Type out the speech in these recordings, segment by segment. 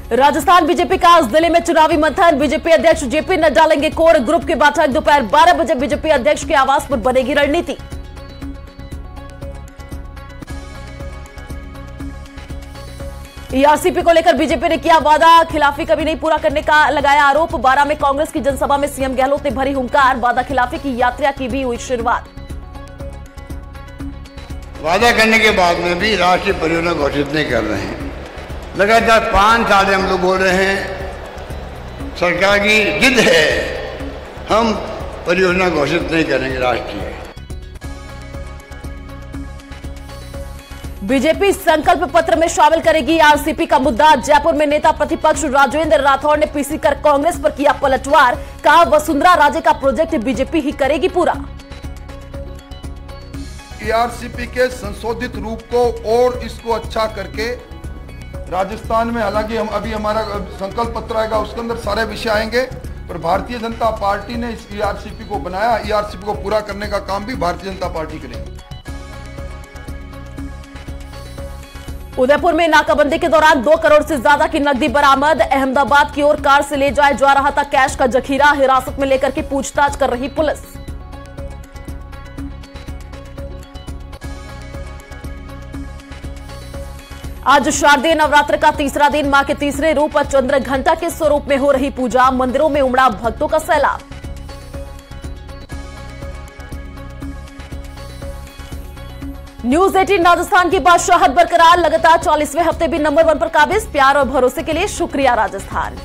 Rajasthan BJP का आज दिल्ली में चुनावी मंथन। बीजेपी अध्यक्ष जेपी नड्डा लेंगे कोर ग्रुप की बैठक। दोपहर 12 बजे बीजेपी अध्यक्ष के आवास पर बनेगी रणनीति। ईआरसीपी को लेकर बीजेपी ने किया वादा, खिलाफी कभी नहीं पूरा करने का लगाया आरोप। 12 में कांग्रेस की जनसभा में सीएम गहलोत ने भरी हुंकार। वादा खिलाफी की यात्रा की भी हुई शुरुआत। वादा करने के बाद में भी राष्ट्रीय परियोजना घोषित नहीं कर रहे हैं। लगातार 5 साल हम लोग बोल रहे हैं, सरकार की जिद है, हम परियोजना घोषित नहीं करेंगे राष्ट्रीय। बीजेपी संकल्प पत्र में शामिल करेगी आरसीपी का मुद्दा। जयपुर में नेता प्रतिपक्ष राजेंद्र राठौड़ ने पीसी कर कांग्रेस पर किया पलटवार। कहा वसुंधरा राजे का प्रोजेक्ट बीजेपी ही करेगी पूरा। ईआरसीपी के संशोधित रूप को और इसको अच्छा करके राजस्थान में, हालांकि हम अभी हमारा संकल्प पत्र आएगा, उसके अंदर सारे विषय आएंगे, पर भारतीय जनता पार्टी ने इस ईआरसीपी को बनाया। ईआरसीपी को पूरा करने का काम भी भारतीय जनता पार्टी करेगी। उदयपुर में नाकाबंदी के दौरान 2 करोड़ से ज्यादा की नकदी बरामद। अहमदाबाद की ओर कार से ले जाया जा रहा था कैश का जखीरा। हिरासत में लेकर के पूछताछ कर रही पुलिस। आज शारदीय नवरात्र का तीसरा दिन। मां के तीसरे रूप चंद्र घंटा के स्वरूप में हो रही पूजा। मंदिरों में उमड़ा भक्तों का सैलाब। न्यूज 18 राजस्थान की बादशाहत बरकरार। लगातार 40वें हफ्ते भी नंबर 1 पर काबिज। प्यार और भरोसे के लिए शुक्रिया राजस्थान।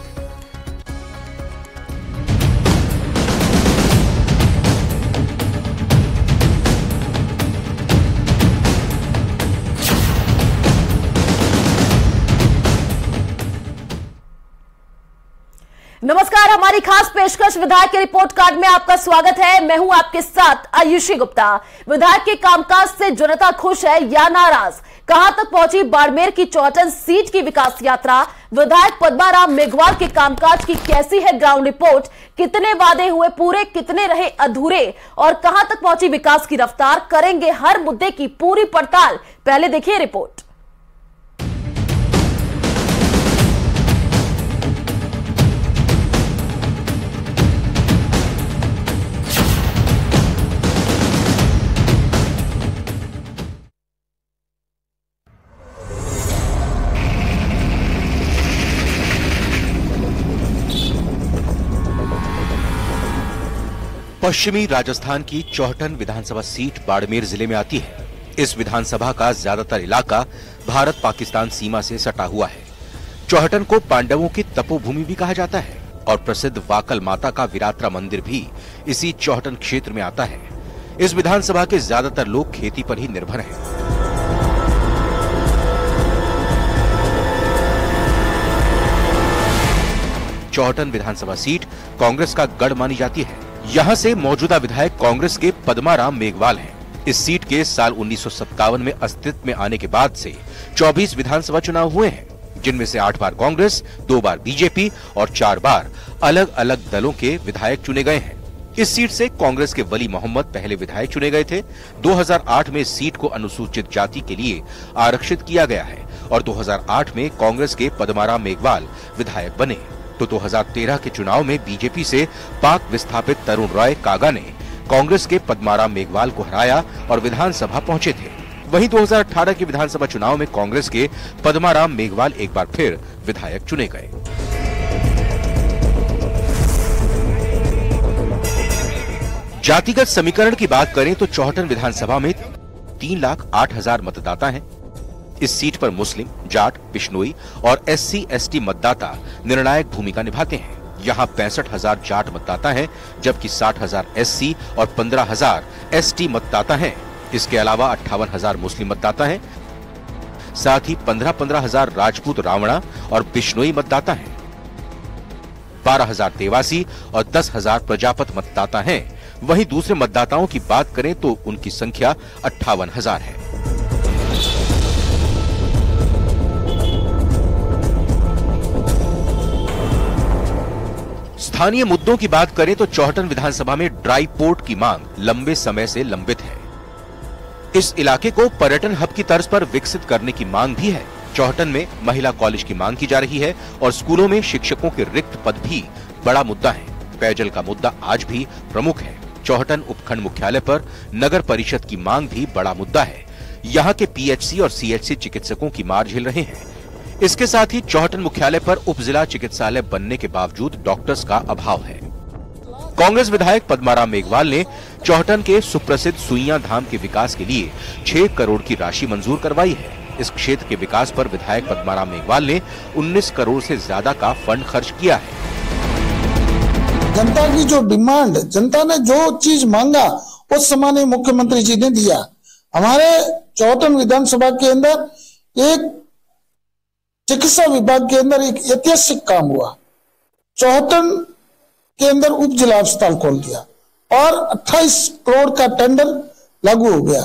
नमस्कार, हमारी खास पेशकश विधायक के रिपोर्ट कार्ड में आपका स्वागत है। मैं हूं आपके साथ आयुषी गुप्ता। विधायक के कामकाज से जनता खुश है या नाराज? कहां तक पहुंची बाड़मेर की 54 सीट की विकास यात्रा? विधायक पद्माराम मेघवाल के कामकाज की कैसी है ग्राउंड रिपोर्ट? कितने वादे हुए पूरे, कितने रहे अधूरे, और कहां तक पहुंची विकास की रफ्तार? करेंगे हर मुद्दे की पूरी पड़ताल। पहले देखिए रिपोर्ट। पश्चिमी राजस्थान की चौहटन विधानसभा सीट बाड़मेर जिले में आती है। इस विधानसभा का ज्यादातर इलाका भारत पाकिस्तान सीमा से सटा हुआ है। चौहटन को पांडवों की तपोभूमि भी कहा जाता है और प्रसिद्ध वाकल माता का विरात्रा मंदिर भी इसी चौहटन क्षेत्र में आता है। इस विधानसभा के ज्यादातर लोग खेती पर ही निर्भर हैं। चौहटन विधानसभा सीट कांग्रेस का गढ़ मानी जाती है। यहां से मौजूदा विधायक कांग्रेस के पद्माराम मेघवाल हैं। इस सीट के साल 1957 में अस्तित्व में आने के बाद से 24 विधानसभा चुनाव हुए हैं, जिनमें से 8 बार कांग्रेस, 2 बार बीजेपी और 4 बार अलग अलग दलों के विधायक चुने गए हैं। इस सीट से कांग्रेस के वली मोहम्मद पहले विधायक चुने गए थे। 2008 में इस सीट को अनुसूचित जाति के लिए आरक्षित किया गया है और 2008 में कांग्रेस के पद्माराम मेघवाल विधायक बने। तो 2013 के चुनाव में बीजेपी से पाक विस्थापित तरुण रॉय कागा ने कांग्रेस के पद्माराम मेघवाल को हराया और विधानसभा पहुंचे थे। वहीं 2018 के विधानसभा चुनाव में कांग्रेस के पद्माराम मेघवाल एक बार फिर विधायक चुने गए। जातिगत समीकरण की बात करें तो चौहटन विधानसभा में 3,08,000 मतदाता हैं। इस सीट पर मुस्लिम, जाट, बिश्नोई और SC/ST मतदाता निर्णायक भूमिका निभाते हैं। यहाँ 65,000 जाट मतदाता हैं, जबकि 60,000 SC और 15,000 ST मतदाता हैं। इसके अलावा 58,000 मुस्लिम मतदाता हैं। साथ ही 15,000 राजपूत, रावणा और बिश्नोई मतदाता हैं। 12,000 देवासी और 10,000 प्रजापत मतदाता हैं। वहीं दूसरे मतदाताओं की बात करें तो उनकी संख्या 58,000 है। स्थानीय मुद्दों की बात करें तो चौहटन विधानसभा में ड्राई पोर्ट की मांग लंबे समय से लंबित है। इस इलाके को पर्यटन हब की तर्ज पर विकसित करने की मांग भी है। चौहटन में महिला कॉलेज की मांग की जा रही है और स्कूलों में शिक्षकों के रिक्त पद भी बड़ा मुद्दा है। पेयजल का मुद्दा आज भी प्रमुख है। चौहटन उपखंड मुख्यालय पर नगर परिषद की मांग भी बड़ा मुद्दा है। यहाँ के पीएचसी और सीएचसी चिकित्सकों की मार झेल रहे हैं। इसके साथ ही चौहटन मुख्यालय पर उप जिला चिकित्सालय बनने के बावजूद डॉक्टर्स का अभाव है। कांग्रेस विधायक पद्माराम मेघवाल ने चौहटन के सुप्रसिद्ध सुइयां धाम के विकास के लिए 6 करोड़ की राशि मंजूर करवाई है। इस क्षेत्र के विकास पर विधायक पद्माराम मेघवाल ने 19 करोड़ से ज्यादा का फंड खर्च किया है। जनता की जो डिमांड, जनता ने जो चीज मांगा उस सम्माननीय मुख्यमंत्री जी ने दिया। हमारे चौहटन विधानसभा के अंदर एक चिकित्सा विभाग के अंदर एक ऐतिहासिक काम हुआ। चौहटन के अंदर उप जिला अस्पताल खोल दिया और 28 करोड़ का टेंडर लागू हो गया।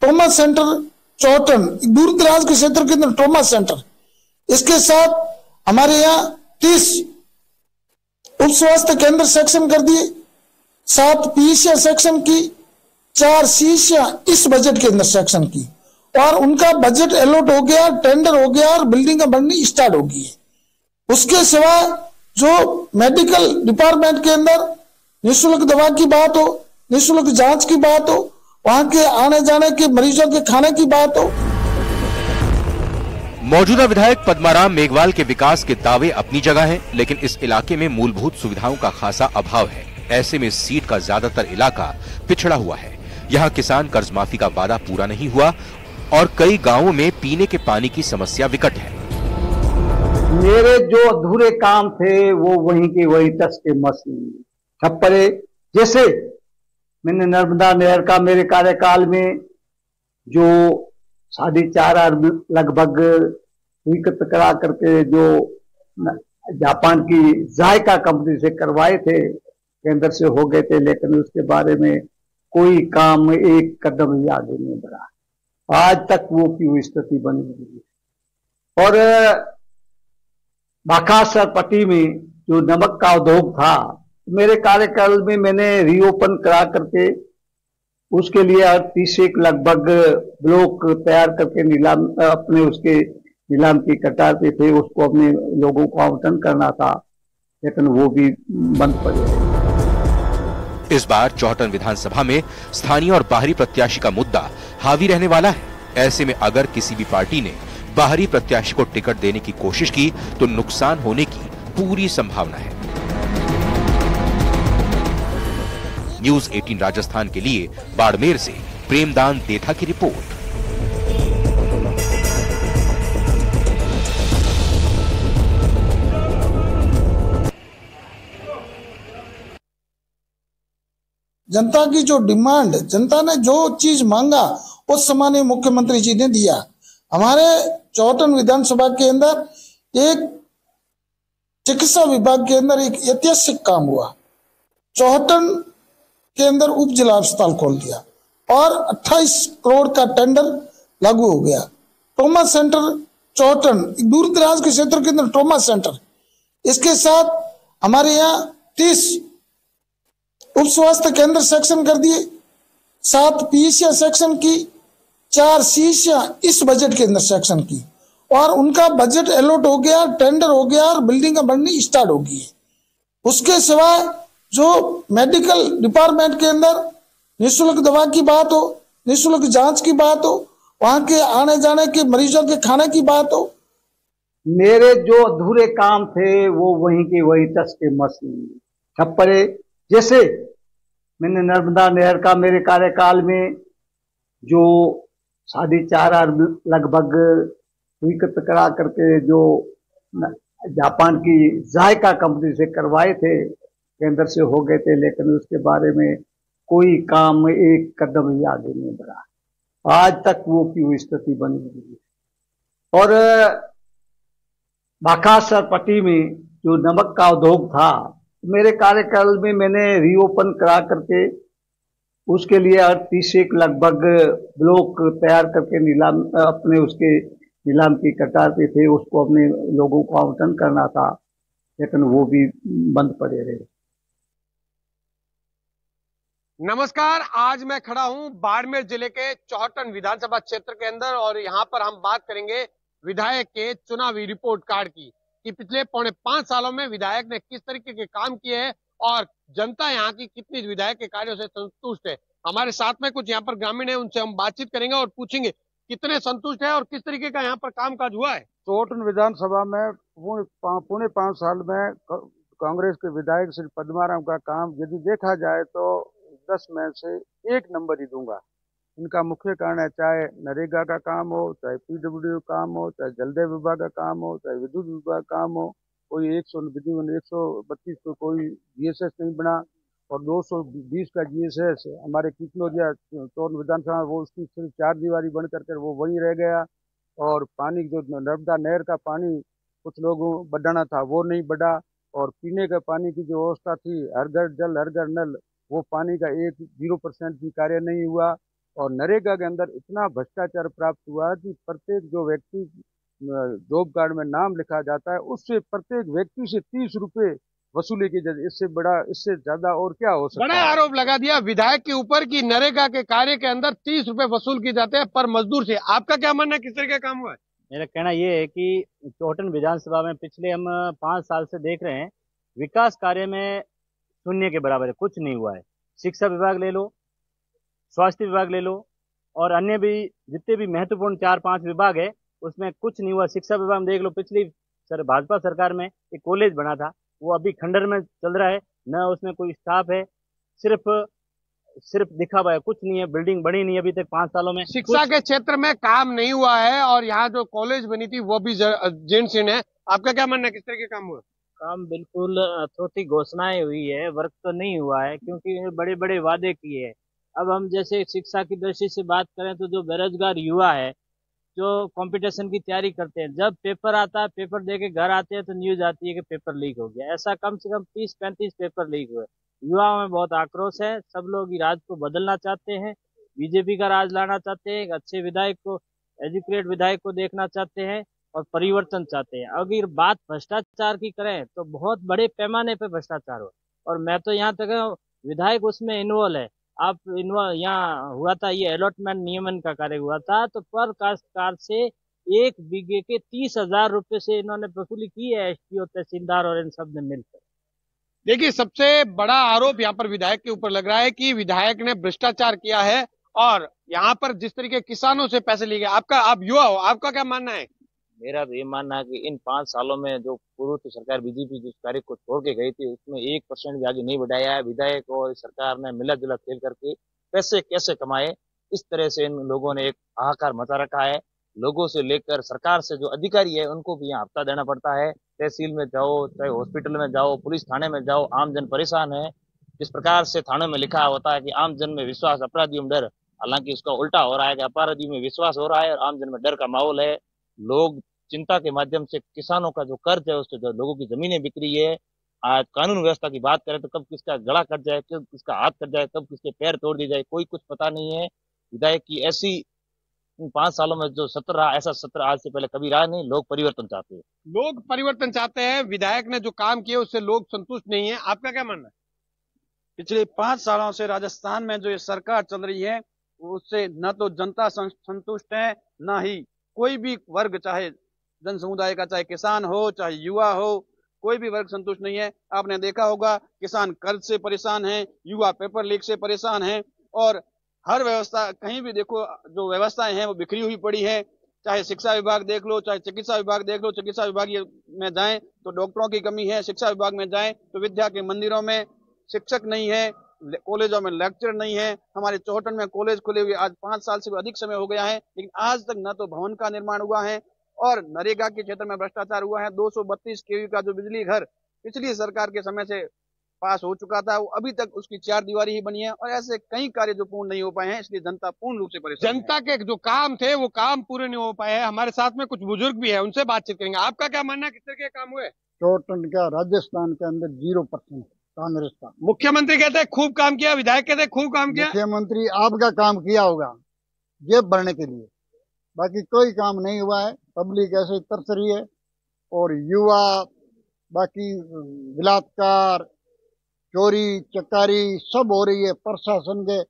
ट्रॉमा सेंटर चौहटन, दूर दराज के क्षेत्र के अंदर ट्रॉमा सेंटर, इसके साथ हमारे यहाँ 30 उप स्वास्थ्य केंद्र सेक्शन कर दिए, 7 पीएचसी सेक्शन की, 4 सीएचसी इस बजट के अंदर सेक्शन की, और उनका बजट अलॉट हो गया, टेंडर हो गया और बिल्डिंग बननी स्टार्ट हो गई है। उसके सिवा जो मेडिकल डिपार्टमेंट के अंदर निःशुल्क दवा की बात हो, निःशुल्क जांच की बात हो, वहां के आने जाने के मरीजों के खाने की बात हो। मौजूदा विधायक पद्माराम मेघवाल के विकास के दावे अपनी जगह हैं, लेकिन इस इलाके में मूलभूत सुविधाओं का खासा अभाव है। ऐसे में इस सीट का ज्यादातर इलाका पिछड़ा हुआ है। यहाँ किसान कर्ज माफी का वादा पूरा नहीं हुआ और कई गांवों में पीने के पानी की समस्या विकट है। मेरे जो अधूरे काम थे वो वहीं के वहीं टस के मशीन छप्परे। जैसे मैंने नर्मदा नहर का मेरे कार्यकाल में जो 4.5 लगभग स्वीकृत करा करके जो जापान की जायका कंपनी से करवाए थे, केंद्र से हो गए थे, लेकिन उसके बारे में कोई काम एक कदम ही आगे नहीं बढ़ा। आज तक वो की स्थिति बनी हुई है। और बाखासर पट्टी में जो नमक का उद्योग था, मेरे कार्यकाल में मैंने रीओपन करा करके उसके लिए 30 लगभग ब्लॉक तैयार करके नीलाम अपने उसके नीलाम की कतार पे थे, उसको अपने लोगों को आवंटन करना था, लेकिन वो भी बंद पड़े। इस बार चौहटन विधानसभा में स्थानीय और बाहरी प्रत्याशी का मुद्दा हावी रहने वाला है। ऐसे में अगर किसी भी पार्टी ने बाहरी प्रत्याशी को टिकट देने की कोशिश की तो नुकसान होने की पूरी संभावना है। न्यूज़ 18 राजस्थान के लिए बाड़मेर से प्रेमदान देथा की रिपोर्ट। जनता की जो डिमांड, जनता ने जो चीज मांगा उस सम्माननीय मुख्यमंत्री जी ने दिया। हमारे चौहटन विधानसभा के अंदर एक चिकित्सा विभाग के अंदर एक ऐतिहासिक काम हुआ। चौहटन के अंदर उप जिला अस्पताल खोल दिया और 28 करोड़ का टेंडर लागू हो गया। ट्रॉमा सेंटर चौहटन, दूर दराज के क्षेत्र के अंदर ट्रॉमा सेंटर, इसके साथ हमारे यहाँ 30 उप स्वास्थ्य केंद्र सेक्शन कर दिए, 7 पीएचसी सेक्शन की, 4 सीएचसी इस बजट के अंदर सेक्शन की, और उनका बजट अलॉट हो गया, टेंडर हो गया और बिल्डिंग बननी स्टार्ट हो गई है। उसके सिवा जो मेडिकल डिपार्टमेंट के अंदर निःशुल्क दवा की बात हो, निःशुल्क जांच की बात हो, वहां के आने जाने के मरीजों के खाने की बात हो। मेरे जो अधूरे काम थे वो वहीं के वहीं टस के मशीन छप्परे। जैसे मैंने नर्मदा नहर का मेरे कार्यकाल में जो 4.5 लगभग स्वीकृत करा करके जो जापान की जायका कंपनी से करवाए थे, केंद्र से हो गए थे, लेकिन उसके बारे में कोई काम एक कदम ही आगे नहीं बढ़ा। आज तक वो की स्थिति बनी हुई है। और बाखासर पट्टी में जो नमक का उद्योग था, मेरे कार्यकाल में मैंने रीओपन करा करके उसके लिए 30 लगभग ब्लॉक तैयार करके नीलाम अपने उसके नीलाम की कतार पे थे, उसको अपने लोगों को आवंटन करना था, लेकिन वो भी बंद पड़े रहे। नमस्कार, आज मैं खड़ा हूं बाड़मेर जिले के चौहटन विधानसभा क्षेत्र के अंदर और यहां पर हम बात करेंगे विधायक के चुनावी रिपोर्ट कार्ड की कि पिछले 4.5 सालों में विधायक ने किस तरीके के काम किए हैं और जनता यहाँ की कितनी विधायक के कार्यों से संतुष्ट है। हमारे साथ में कुछ यहाँ पर ग्रामीण है, उनसे हम बातचीत करेंगे और पूछेंगे कितने संतुष्ट है और किस तरीके का यहाँ पर कामकाज हुआ है। चोटन विधानसभा में पौने 5 साल में कांग्रेस के विधायक श्री पद्माराम का काम यदि देखा जाए तो 10 में से 1 नंबर ही दूंगा। इनका मुख्य कारण है, चाहे नरेगा का काम हो, चाहे पीडब्ल्यूडी का काम हो, चाहे जलदेव विभाग का काम हो, चाहे विद्युत विभाग का काम हो, कोई 132 को कोई जीएसएस नहीं बना और 220 का जीएसएस हमारे किचनौरिया चोटन विधानसभा वो उसकी सिर्फ 4 दीवारी बन करके वो वहीं रह गया। और पानी जो नर्मदा नहर का पानी कुछ लोगों बढ़ाना था वो नहीं बढ़ा और पीने का पानी की जो व्यवस्था थी हर घर जल हर घर नल, वो पानी का 0% भी कार्य नहीं हुआ। और नरेगा के अंदर इतना भ्रष्टाचार प्राप्त हुआ कि प्रत्येक जो व्यक्ति जॉब कार्ड में नाम लिखा जाता है उससे प्रत्येक व्यक्ति से 30 रुपए वसूली की जाती है। इससे बड़ा इससे ज्यादा और क्या हो सकता है। बड़ा आरोप लगा दिया विधायक के ऊपर कि नरेगा के कार्य के अंदर 30 रुपए वसूल किए जाते हैं पर मजदूर से। आपका क्या मानना है, किस तरह का काम हुआ है? मेरा कहना यह है कि चोटन विधानसभा में पिछले हम 5 साल से देख रहे हैं विकास कार्य में शून्य के बराबर है, कुछ नहीं हुआ है। शिक्षा विभाग ले लो, स्वास्थ्य विभाग ले लो और अन्य भी जितने भी महत्वपूर्ण 4-5 विभाग है उसमें कुछ नहीं हुआ। शिक्षा विभाग में देख लो, पिछली भाजपा सरकार में एक कॉलेज बना था, वो अभी खंडर में चल रहा है, न उसमें कोई स्टाफ है, सिर्फ दिखावा है, कुछ नहीं है, बिल्डिंग बनी नहीं अभी तक 5 सालों में। शिक्षा के क्षेत्र में काम नहीं हुआ है और यहाँ जो कॉलेज बनी थी वो भी जीर्ण शीर्ण है। आपका क्या मानना है, किस तरह के काम हुआ? काम बिल्कुल थोड़ी घोषणाएं हुई है, वर्क तो नहीं हुआ है क्योंकि बड़े बड़े वादे किए हैं। अब हम जैसे शिक्षा की दृष्टि से बात करें तो जो बेरोजगार युवा है जो कंपटीशन की तैयारी करते हैं, जब पेपर आता है, पेपर देके घर आते हैं तो न्यूज आती है कि पेपर लीक हो गया। ऐसा कम से कम 30-35 पेपर लीक हुए। युवाओं में बहुत आक्रोश है, सब लोग राज को बदलना चाहते हैं, बीजेपी का राज लाना चाहते हैं, अच्छे विधायक को, एजुकेटेड विधायक को देखना चाहते हैं और परिवर्तन चाहते हैं। अगर बात भ्रष्टाचार की करें तो बहुत बड़े पैमाने पर भ्रष्टाचार हो और मैं तो यहाँ तक विधायक उसमें इन्वॉल्व है। आप यहाँ हुआ था ये अलॉटमेंट नियमन का कार्य हुआ था तो पर काश्तकार से 1 बीघे के 30,000 रुपए से इन्होंने वसूली की है, एसडीओ तहसीलदार और इन सब ने मिलकर। देखिए, सबसे बड़ा आरोप यहाँ पर विधायक के ऊपर लग रहा है कि विधायक ने भ्रष्टाचार किया है और यहाँ पर जिस तरीके किसानों से पैसे लिए गए। आप युवा हो, आपका क्या मानना है? मेरा तो ये मानना है कि इन 5 सालों में जो पूर्व की सरकार बीजेपी जिस कार्य को छोड़ के गई थी उसमें 1% भी आगे नहीं बढ़ाया है। विधायक और सरकार ने मिला जुला खेल करके पैसे कैसे कमाए, इस तरह से इन लोगों ने एक हाहाकार मचा रखा है। लोगों से लेकर सरकार से जो अधिकारी है उनको भी यहाँ हफ्ता देना पड़ता है। तहसील में जाओ, चाहे हॉस्पिटल में जाओ, पुलिस थाने में जाओ, आम जन परेशान है। जिस प्रकार से थानों में लिखा होता है कि आम जन में विश्वास, अपराधियों में डर, हालांकि उसका उल्टा हो रहा है कि अपराधियों में विश्वास हो रहा है और आम जन में डर का माहौल है। लोग चिंता के माध्यम से किसानों का जो कर्ज है उससे जो लोगों की जमीनें बिक रही है। आज कानून व्यवस्था की बात करें तो कब किसका गला कट जाए, कब किसका हाथ कट जाए, कब किसके पैर तोड़ दिए जाए, कोई कुछ पता नहीं है। विधायक की ऐसी 5 सालों में जो सत्र रहा, ऐसा सत्र आज से पहले कभी रहा नहीं। लोग परिवर्तन चाहते हैं, लोग परिवर्तन चाहते हैं। विधायक ने जो काम किया उससे लोग संतुष्ट नहीं है। आपका क्या मानना है? पिछले 5 सालों से राजस्थान में जो ये सरकार चल रही है उससे न तो जनता संतुष्ट है, न ही कोई भी वर्ग, चाहे जन समुदाय का, चाहे किसान हो, चाहे युवा हो, कोई भी वर्ग संतुष्ट नहीं है। आपने देखा होगा किसान कर्ज से परेशान है, युवा पेपर लीक से परेशान है और हर व्यवस्था कहीं भी देखो जो व्यवस्थाएं हैं वो बिखरी हुई पड़ी है। चाहे शिक्षा विभाग देख लो, चाहे चिकित्सा विभाग देख लो। चिकित्सा विभाग में जाएं तो डॉक्टरों की कमी है, शिक्षा विभाग में जाएं तो विद्या के मंदिरों में शिक्षक नहीं है, कॉलेजों में लेक्चर नहीं है। हमारे चौहटन में कॉलेज खुले हुए आज 5 साल से भी अधिक समय हो गया है, लेकिन आज तक न तो भवन का निर्माण हुआ है और नरेगा के क्षेत्र में भ्रष्टाचार हुआ है। 232 केवी का जो बिजली घर पिछली सरकार के समय से पास हो चुका था वो अभी तक उसकी 4 दीवारी ही बनी है और ऐसे कई कार्य जो पूर्ण नहीं हो पाए हैं, इसलिए जनता पूर्ण रूप से परेशान है। जनता के जो काम थे वो काम पूरे नहीं हो पाए हैं। हमारे साथ में कुछ बुजुर्ग भी है, उनसे बातचीत करेंगे। आपका क्या मानना है, किस तरह के काम हुए? चौहटन का राजस्थान के अंदर 0% कांग्रेस का। मुख्यमंत्री कहते हैं खूब काम किया, विधायक कहते हैं खूब काम किया। मुख्यमंत्री आपका काम किया होगा जेब भरने के लिए, बाकी कोई काम नहीं हुआ है। पब्लिक ऐसे तरस रही है और युवा बाकी बलात्कार, चोरी चकारी सब हो रही है। प्रशासन के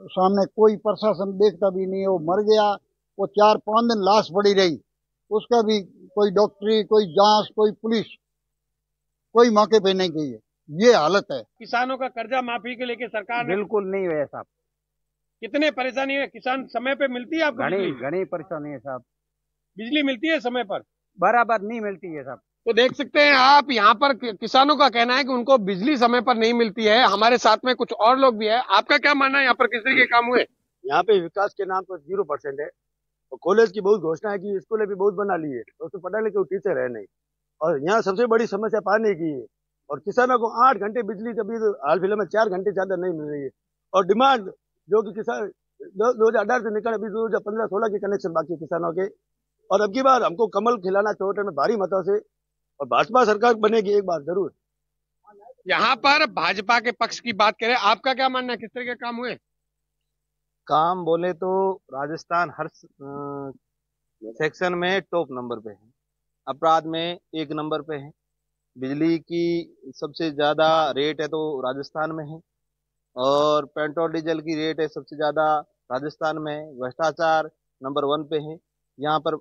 सामने कोई प्रशासन देखता भी नहीं है। वो मर गया, वो 4-5 दिन लाश पड़ी रही, उसका भी कोई डॉक्टरी, कोई जांच, कोई पुलिस, कोई मौके पे नहीं गई है। ये हालत है। किसानों का कर्जा माफी के लेके सरकार ने बिल्कुल नहीं है साहब। कितने परेशानी है? किसान समय पे मिलती है आपको? घनी परेशानी है साहब। बिजली मिलती है समय पर? बराबर नहीं मिलती है साहब। तो देख सकते हैं आप, यहाँ पर किसानों का कहना है कि उनको बिजली समय पर नहीं मिलती है। हमारे साथ में कुछ और लोग भी है, आपका क्या मानना है? यहाँ पर किस तरीके के काम हुए? यहाँ पे विकास के नाम पर 0% है और कॉलेज की बहुत घोषणा है कि स्कूलें भी बहुत बना ली है, तो उसमें पढ़ने लिखे टीचर है नहीं। और यहाँ सबसे बड़ी समस्या पानी की है और किसानों को 8 घंटे बिजली कभी हाल फिलहाल में 4 घंटे ज्यादा नहीं मिल रही है। और डिमांड जो कि किसान 2018 से निकल, अभी 2015-16 के कनेक्शन बाकी है किसानों के। और अब की बार हमको कमल खिलाना चौहटन में भारी मतों से और भाजपा सरकार बनेगी एक बार जरूर। यहाँ पर भाजपा के पक्ष की बात करें, आपका क्या मानना है? किस तरह के काम हुए? काम बोले तो राजस्थान हर सेक्शन में टॉप नंबर पे है, अपराध में 1 नंबर पे है, बिजली की सबसे ज्यादा रेट है तो राजस्थान में है, और पेट्रोल डीजल की रेट है सबसे ज्यादा राजस्थान में है, भ्रष्टाचार नंबर 1 पे है, यहाँ पर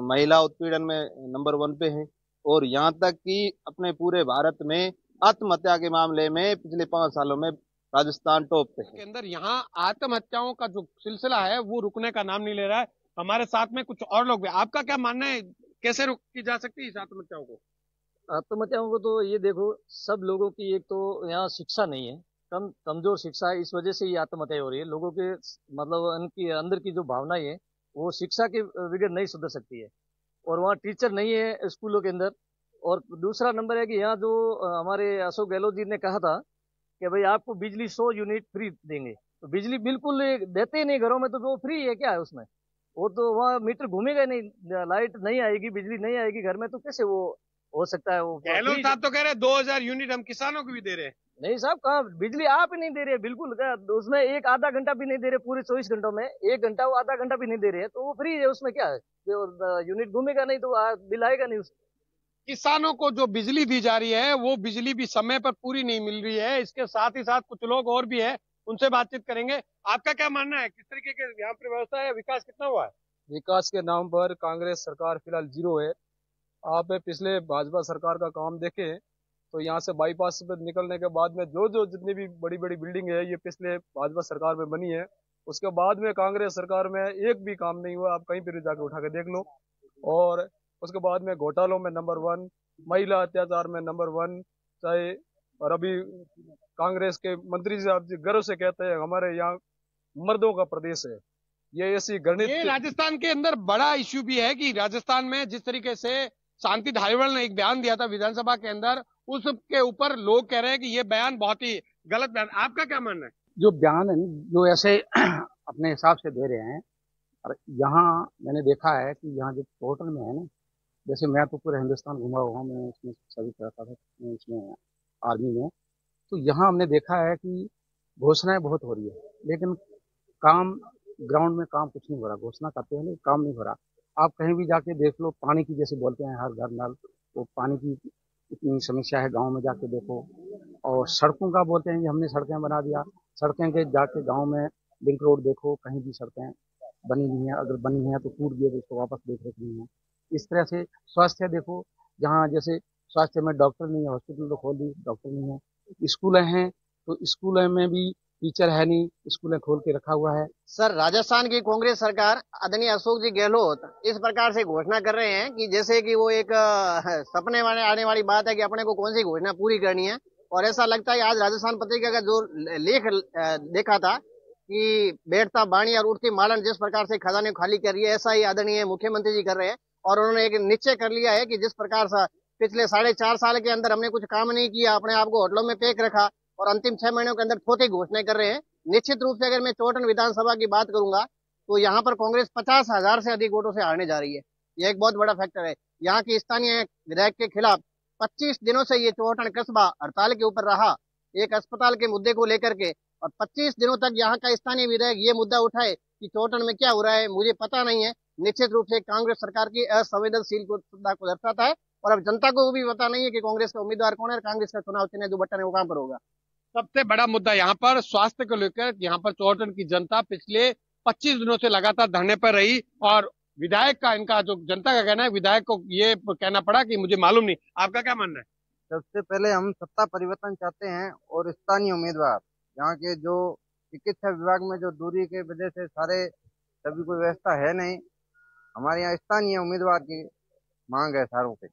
महिला उत्पीड़न में नंबर 1 पे है, और यहाँ तक कि अपने पूरे भारत में आत्महत्या के मामले में पिछले 5 सालों में राजस्थान टॉप पे है। के अंदर यहाँ आत्महत्याओं का जो सिलसिला है वो रुकने का नाम नहीं ले रहा है। हमारे साथ में कुछ और लोग भी, आपका क्या मानना है? कैसे रोकी जा सकती है इस आत्महत्याओं को? आत्महत्याओं को तो ये देखो, सब लोगों की एक तो यहाँ शिक्षा नहीं है, कमजोर शिक्षा है, इस वजह से ये आत्महत्या हो रही है। लोगों के मतलब उनकी अंदर की जो भावनाएं है वो शिक्षा के बगैर नहीं सुधर सकती है, और वहाँ टीचर नहीं है स्कूलों के अंदर। और दूसरा नंबर है कि यहाँ जो हमारे अशोक गहलोत जी ने कहा था कि भाई आपको बिजली 100 यूनिट फ्री देंगे, तो बिजली बिल्कुल देते ही नहीं घरों में, तो वो फ्री है क्या है उसमें? वो तो वहाँ मीटर घूमेगा नहीं, लाइट नहीं आएगी, बिजली नहीं आएगी घर में, तो कैसे वो हो सकता है? वो गहलोत साहब तो कह रहे हैं 2000 यूनिट हम किसानों को भी दे रहे हैं। नहीं साहब, कहाँ बिजली आप ही नहीं दे रहे, बिल्कुल उसमें एक आधा घंटा भी नहीं दे रहे, पूरे 24 घंटों में 1 घंटा वो आधा घंटा भी नहीं दे रहे हैं, तो वो फ्री है, उसमें क्या है? यूनिट घूमेगा नहीं तो बिल आएगा नहीं। किसानों को जो बिजली दी जा रही है वो बिजली भी समय पर पूरी नहीं मिल रही है। इसके साथ ही साथ कुछ लोग और भी है, उनसे बातचीत करेंगे। आपका क्या मानना है? किस तरीके के यहाँ पर व्यवस्था है? विकास कितना हुआ है? विकास के नाम पर कांग्रेस सरकार फिलहाल 0 है। आप पिछले भाजपा सरकार का काम देखें तो यहाँ से बाईपास पे निकलने के बाद में जो जितनी भी बड़ी बड़ी बिल्डिंग है ये पिछले भाजपा सरकार में बनी है। उसके बाद में कांग्रेस सरकार में एक भी काम नहीं हुआ, आप कहीं पर जाके उठा के देख लो। और उसके बाद में घोटालों में नंबर 1, महिला अत्याचार में नंबर 1, चाहे, और अभी कांग्रेस के मंत्री साहब जी गर्व से कहते हैं हमारे यहाँ मर्दों का प्रदेश है। ये ऐसी गणित, ये राजस्थान के अंदर बड़ा इश्यू भी है कि राजस्थान में जिस तरीके से शांति धारीवाल ने एक बयान दिया था विधानसभा के अंदर, उसके ऊपर लोग कह रहे हैं कि ये बयान बहुत ही गलत बयान। आपका क्या मानना है? जो बयान है जो ऐसे अपने हिसाब से दे रहे हैं, और यहाँ मैंने देखा है कि यहाँ जो पोर्टल में है ना, जैसे मैं तो पूरे हिंदुस्तान घुमा हुआ हूँ, मैं इसमें सभी करता था इसमें आर्मी में, तो यहाँ हमने देखा है कि घोषणाएं बहुत हो रही है लेकिन काम ग्राउंड में काम कुछ नहीं हो रहा। घोषणा करते हैं काम नहीं हो रहा। आप कहीं भी जाके देख लो, पानी की जैसे बोलते हैं हर घर नल, तो पानी की इतनी समस्या है, गांव में जाके देखो। और सड़कों का बोलते हैं कि हमने सड़कें बना दिया, सड़कें के जाके गांव में लिंक रोड देखो, कहीं भी सड़कें बनी नहीं है, अगर बनी है तो टूट गई तो उसको वापस देख रही नहीं है। इस तरह से स्वास्थ्य देखो, जहाँ जैसे स्वास्थ्य में डॉक्टर नहीं है, हॉस्पिटल तो खोल दी, डॉक्टर नहीं है। स्कूल हैं तो स्कूलों में भी टीचर है नहीं, स्कूलें खोल के रखा हुआ है। सर, राजस्थान की कांग्रेस सरकार आदरणीय अशोक जी गहलोत इस प्रकार से घोषणा कर रहे हैं कि जैसे कि वो एक सपने में आने वाली बात है कि अपने को कौन सी घोषणा पूरी करनी है। और ऐसा लगता है आज राजस्थान पत्रिका का जो लेख देखा था कि बैठता बाणी और उठती मालन जिस प्रकार से खजाने खाली कर रही है, ऐसा ही आदरणीय मुख्यमंत्री जी कर रहे हैं। और उन्होंने एक निश्चय कर लिया है कि जिस प्रकार से पिछले 4.5 साल के अंदर हमने कुछ काम नहीं किया, अपने आप को होटलों में पैक रखा और अंतिम 6 महीनों के अंदर छोटी घोषणाएं कर रहे हैं। निश्चित रूप से अगर मैं चौहटन विधानसभा की बात करूंगा तो यहाँ पर कांग्रेस 50,000 से अधिक वोटों से हारने जा रही है। यह एक बहुत बड़ा फैक्टर है। यहाँ की स्थानीय विधायक के खिलाफ 25 दिनों से ये चौहटन कस्बा हड़ताल के ऊपर रहा, एक अस्पताल के मुद्दे को लेकर के, और 25 दिनों तक यहाँ का स्थानीय विधायक ये मुद्दा उठाए कि चौहटन में क्या हो रहा है मुझे पता नहीं है। निश्चित रूप से कांग्रेस सरकार की असंवेदनशीलता को दर्शाता है। और अब जनता को भी पता नहीं है कि कांग्रेस का उम्मीदवार कौन है, कांग्रेस का चुनाव चिन्ह जो बटन है वो कहां पर होगा। सबसे बड़ा मुद्दा यहाँ पर स्वास्थ्य को लेकर यहाँ पर चौहटन की जनता पिछले 25 दिनों से लगातार धरने पर रही और विधायक का, इनका जो जनता का कहना है, विधायक को ये कहना पड़ा कि मुझे मालूम नहीं। आपका क्या मानना है? सबसे पहले हम सत्ता परिवर्तन चाहते हैं और स्थानीय उम्मीदवार, यहाँ के जो चिकित्सा विभाग में जो दूरी के वजह से सारे सभी कोई व्यवस्था है नहीं, हमारे यहाँ स्थानीय उम्मीदवार की मांग है सारों पे।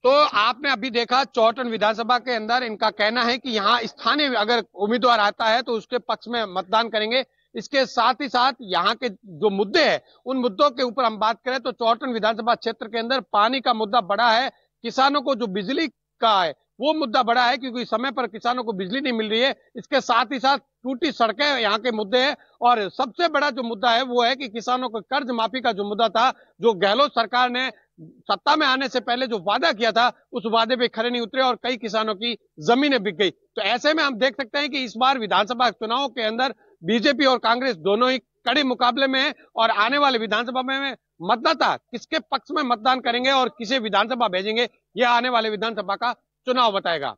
तो आपने अभी देखा चौटन विधानसभा के अंदर इनका कहना है कि यहाँ स्थानीय अगर उम्मीदवार आता है तो उसके पक्ष में मतदान करेंगे। इसके साथ ही साथ यहाँ के जो मुद्दे हैं उन मुद्दों के ऊपर हम बात करें तो चौटन विधानसभा क्षेत्र के अंदर पानी का मुद्दा बड़ा है, किसानों को जो बिजली का है वो मुद्दा बड़ा है क्योंकि समय पर किसानों को बिजली नहीं मिल रही है। इसके साथ ही साथ टूटी सड़कें यहाँ के मुद्दे हैं और सबसे बड़ा जो मुद्दा है वो है कि किसानों को कर्ज माफी का जो मुद्दा था, जो गहलोत सरकार ने सत्ता में आने से पहले जो वादा किया था उस वादे पे खरे नहीं उतरे और कई किसानों की जमीनें बिक गई। तो ऐसे में हम देख सकते हैं कि इस बार विधानसभा चुनाव के अंदर बीजेपी और कांग्रेस दोनों ही कड़े मुकाबले में है और आने वाले विधानसभा में मतदाता किसके पक्ष में मतदान करेंगे और किसे विधानसभा भेजेंगे, यह आने वाले विधानसभा का चुनाव बताएगा।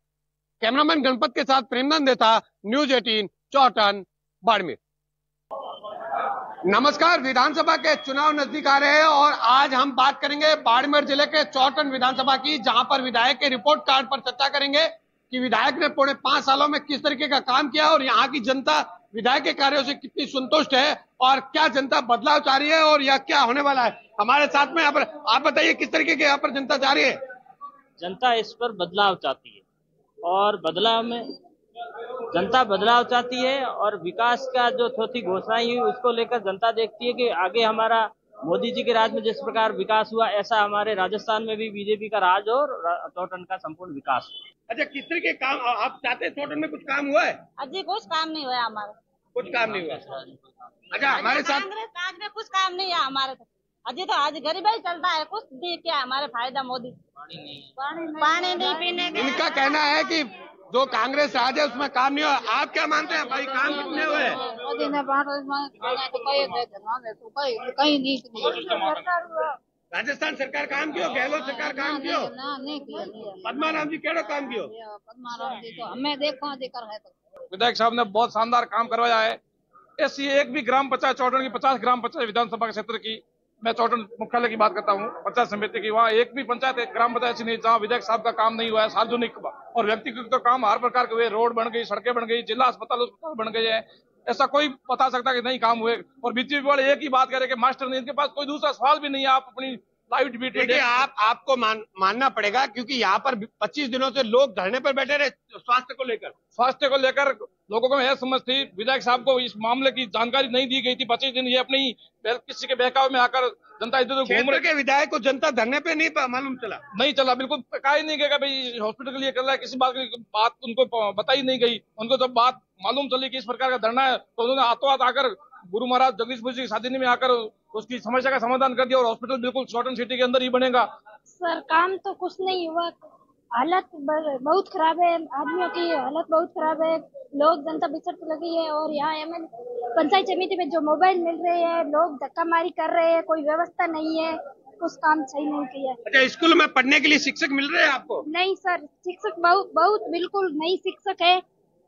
कैमरामैन गणपत के साथ प्रेमनंद देता, न्यूज 18 चौटन बाड़मेर। नमस्कार, विधानसभा के चुनाव नजदीक आ रहे हैं और आज हम बात करेंगे बाड़मेर जिले के चौटन विधानसभा की, जहां पर विधायक के रिपोर्ट कार्ड पर चर्चा करेंगे कि विधायक ने पौने 5 सालों में किस तरीके का काम किया और यहाँ की जनता विधायक के कार्यों से कितनी संतुष्ट है और क्या जनता बदलाव चाह रही है और यह क्या होने वाला है। हमारे साथ में यहाँ पर आप बताइए किस तरीके के यहाँ पर जनता चाह रही है। जनता इस पर बदलाव चाहती है और बदलाव में जनता बदलाव चाहती है और विकास का जो चौथी घोषणाएं हुई उसको लेकर जनता देखती है कि आगे हमारा मोदी जी के राज में जिस प्रकार विकास हुआ ऐसा हमारे राजस्थान में भी बीजेपी का राज और चौटन का संपूर्ण विकास। अच्छा, किस तरह के काम आप चाहते हैं? चौटन में कुछ काम हुआ है? अजी कुछ काम नहीं हुआ हमारा, कुछ काम नहीं हुआ। अच्छा, हमारे साथ कांग्रेस में कुछ काम नहीं है हमारे तो अजी तो आज गरीब ही चलता है, कुछ नहीं क्या हमारे फायदा मोदी पानी नहीं पीने के। इनका कहना है कि जो कांग्रेस राज है उसमें काम नहीं हुआ। आप क्या मानते हैं भाई, काम कितने हुए? मोदी ने कहीं नहीं। राजस्थान सरकार काम कियो, गहलोत सरकार काम कियो, पद्माराम जी केड़ो काम कियो? पद्माराम जी तो हमें देखो अधिकार है। विधायक साहब ने बहुत शानदार काम करवाया है। ऐसी एक भी ग्राम पंचायत चौटन की 50 ग्राम पंचायत विधानसभा के क्षेत्र की, मैं चौटन मुख्यालय की बात करता हूँ, पंचायत समिति की, वहाँ एक भी पंचायत एक ग्राम पंचायत ऐसी नहीं जहाँ विधायक साहब का काम नहीं हुआ है। सार्वजनिक और व्यक्तिगत तो काम हर प्रकार के हुए, रोड बन गई, सड़कें बन गई, जिला अस्पताल बन गए हैं, ऐसा कोई बता सकता कि नहीं काम हुए। और बीजेपी वाले एक ही बात करें कि मास्टर नहीं, इनके पास कोई दूसरा सवाल भी नहीं है। आप अपनी लाइव डिबेट देखिए, आपको मानना पड़ेगा क्योंकि यहाँ पर 25 दिनों से लोग धरने पर बैठे रहे स्वास्थ्य को लेकर लोगों को यह समझ थी, विधायक साहब को इस मामले की जानकारी नहीं दी गई थी। 25 दिन ये अपनी किसी के बहकावे में आकर जनता इधर घूम रहे के विधायक को जनता धरने पे नहीं मालूम नहीं चला, बिल्कुल कहा ही नहीं गया भाई हॉस्पिटल के लिए कर रहा है, किसी बात की बात उनको बताई नहीं गई। उनको जब बात मालूम चली कि इस प्रकार का धरना है तो उन्होंने हाथों हाथ आकर गुरु महाराज जगदीश जी की शादी में आकर उसकी समस्या का समाधान कर दिया और हॉस्पिटल बिल्कुल चौटन सिटी के अंदर ही बनेगा। सर काम तो कुछ नहीं हुआ, हालत बहुत खराब है, आदमियों की हालत बहुत खराब है, लोग जनता बिछड़ लगी है और यहाँ पंचायत समिति में जो मोबाइल मिल रहे हैं लोग धक्का मारी कर रहे हैं, कोई व्यवस्था नहीं है, कुछ काम सही नहीं किया। अच्छा, स्कूल में पढ़ने के लिए शिक्षक मिल रहे हैं आपको? नहीं सर, शिक्षक बहुत बिल्कुल नहीं शिक्षक है,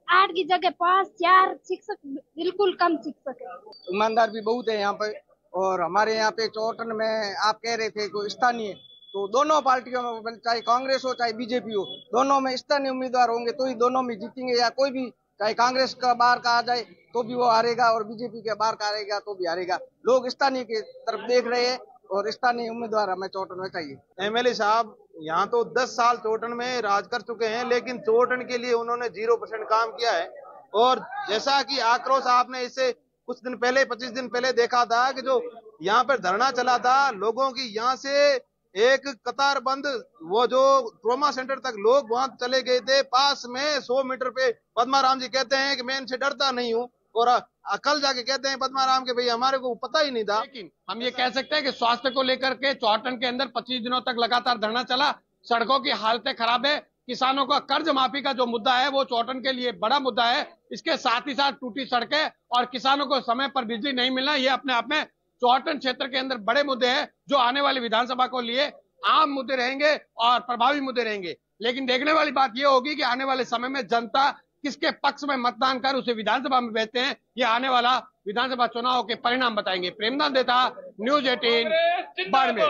8 की जगह 5 4 शिक्षक, बिल्कुल कम शिक्षक है। ईमानदार भी बहुत है यहाँ पे। और हमारे यहाँ पे चौटन में आप कह रहे थे कोई स्थानीय, तो दोनों पार्टियों में चाहे कांग्रेस हो चाहे बीजेपी हो, दोनों में स्थानीय उम्मीदवार होंगे तो ही दोनों में जीतेंगे। या कोई भी चाहे कांग्रेस का बाहर का आ जाए तो भी वो हारेगा और बीजेपी के बाहर का हारेगा तो भी हारेगा। लोग स्थानीय की तरफ देख रहे हैं और स्थानीय उम्मीदवार हमें चौटन में चाहिए। एमएलए साहब यहाँ तो 10 साल चौटन में राज कर चुके हैं, लेकिन चौटन के लिए उन्होंने 0% काम किया है। और जैसा कि आक्रोश आपने इससे कुछ दिन पहले 25 दिन पहले देखा था कि जो यहाँ पर धरना चला था, लोगों की यहाँ से एक कतार बंद, वो जो ट्रॉमा सेंटर तक लोग वहां चले गए थे। पास में 100 मीटर पे पद्माराम जी कहते हैं कि मैं इनसे डरता नहीं हूँ, और कल जाके कहते हैं पद्माराम के भाई हमारे को पता ही नहीं था। लेकिन हम ये कह सकते हैं कि स्वास्थ्य को लेकर के चौटन के अंदर 25 दिनों तक लगातार धरना चला, सड़कों की हालतें खराब है, किसानों का कर्ज माफी का जो मुद्दा है वो चौटन के लिए बड़ा मुद्दा है। इसके साथ ही साथ टूटी सड़कें और किसानों को समय पर बिजली नहीं मिलना, ये अपने आप में चौटन क्षेत्र के अंदर बड़े मुद्दे हैं जो आने वाली विधानसभा को लिए आम मुद्दे रहेंगे और प्रभावी मुद्दे रहेंगे। लेकिन देखने वाली बात यह होगी कि आने वाले समय में जनता किसके पक्ष में मतदान कर उसे विधानसभा में भेजते हैं, ये आने वाला विधानसभा चुनाव के परिणाम बताएंगे। प्रेमनाथ देता, न्यूज़ 18 बाड़मेर।